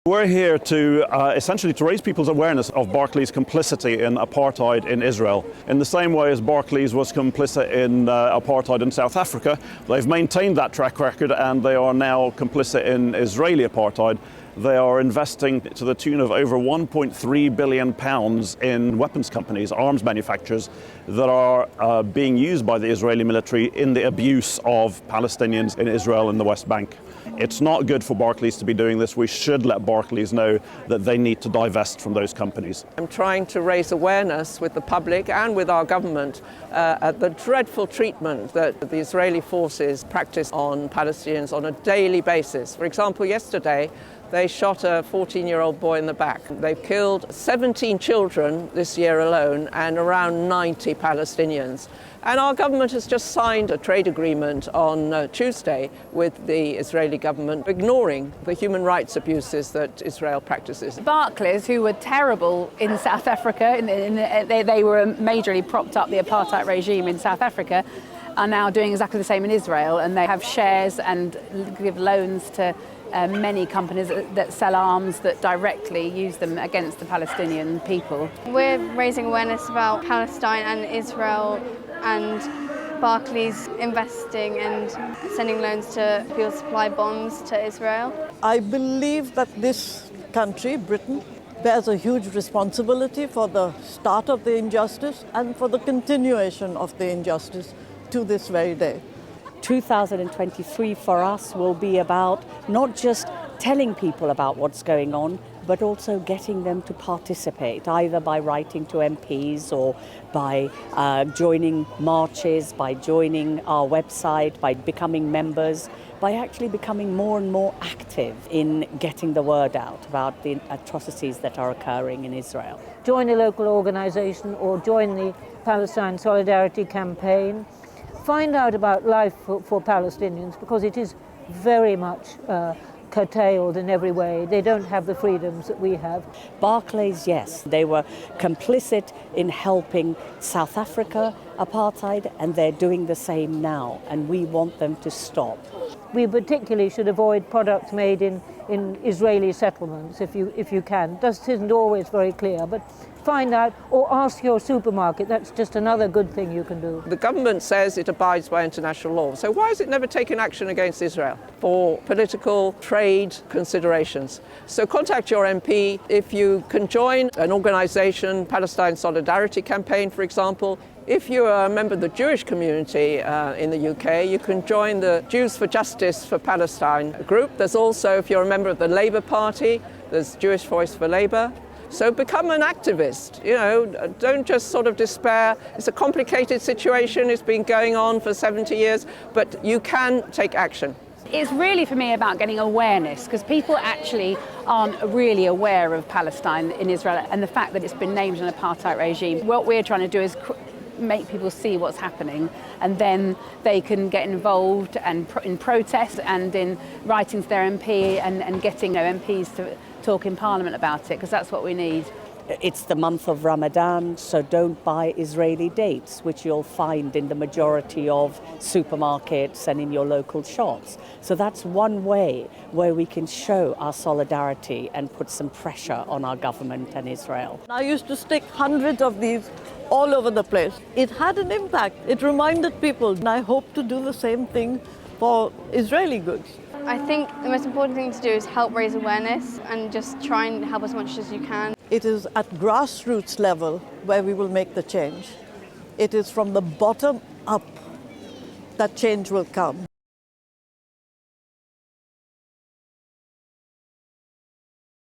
We're here to essentially to raise people's awareness of Barclays' complicity in apartheid in Israel. In the same way as Barclays was complicit in apartheid in South Africa, they've maintained that track record and they are now complicit in Israeli apartheid. They are investing to the tune of over £1.3 billion in weapons companies, arms manufacturers, that are being used by the Israeli military in the abuse of Palestinians in Israel and the West Bank. It's not good for Barclays to be doing this. We should let Barclays know that they need to divest from those companies. I'm trying to raise awareness with the public and with our government at the dreadful treatment that the Israeli forces practice on Palestinians on a daily basis. For example, yesterday, they shot a 14-year-old boy in the back. They've killed 17 children this year alone and around 90 Palestinians. And our government has just signed a trade agreement on Tuesday with the Israeli government, ignoring the human rights abuses that Israel practices. Barclays, who were terrible in South Africa, they were majorly propped up the apartheid regime in South Africa, are now doing exactly the same in Israel, and they have shares and give loans to many companies that sell arms that directly use them against the Palestinian people. We're raising awareness about Palestine and Israel and Barclays investing and sending loans to people to supply bombs to Israel. I believe that this country, Britain, bears a huge responsibility for the start of the injustice and for the continuation of the injustice to this very day. 2023 for us will be about not just telling people about what's going on, but also getting them to participate, either by writing to MPs or by joining marches, by joining our website, by becoming members, by actually becoming more and more active in getting the word out about the atrocities that are occurring in Israel. Join a local organisation or join the Palestine Solidarity Campaign. Find out about life for Palestinians, because it is very much curtailed in every way. They don't have the freedoms that we have. Barclays, yes, they were complicit in helping South Africa apartheid, and they're doing the same now, and we want them to stop. We particularly should avoid products made in Israeli settlements if you can. This isn't always very clear, but find out or ask your supermarket. That's just another good thing you can do. The government says it abides by international law. So why has it never taken action against Israel for political trade considerations? So contact your MP. If you can join an organisation, Palestine Solidarity Campaign, for example. If you are a member of the Jewish community in the UK, you can join the Jews for Justice for Palestine group. There's also, if you're a member of the Labour Party, there's Jewish Voice for Labour. So become an activist, don't just sort of despair. It's a complicated situation, it's been going on for 70 years, but you can take action. It's really, for me, about getting awareness, because people actually aren't really aware of Palestine in Israel and the fact that it's been named an apartheid regime. What we're trying to do is make people see what's happening, and then they can get involved and in protest and in writing to their MP and getting MPs to talk in Parliament about it, because that's what we need. It's the month of Ramadan, so don't buy Israeli dates, which you'll find in the majority of supermarkets and in your local shops. So that's one way where we can show our solidarity and put some pressure on our government and Israel. I used to stick hundreds of these all over the place. It had an impact. It reminded people, and I hope to do the same thing for Israeli goods. I think the most important thing to do is help raise awareness and just try and help as much as you can. It is at grassroots level where we will make the change. It is from the bottom up that change will come.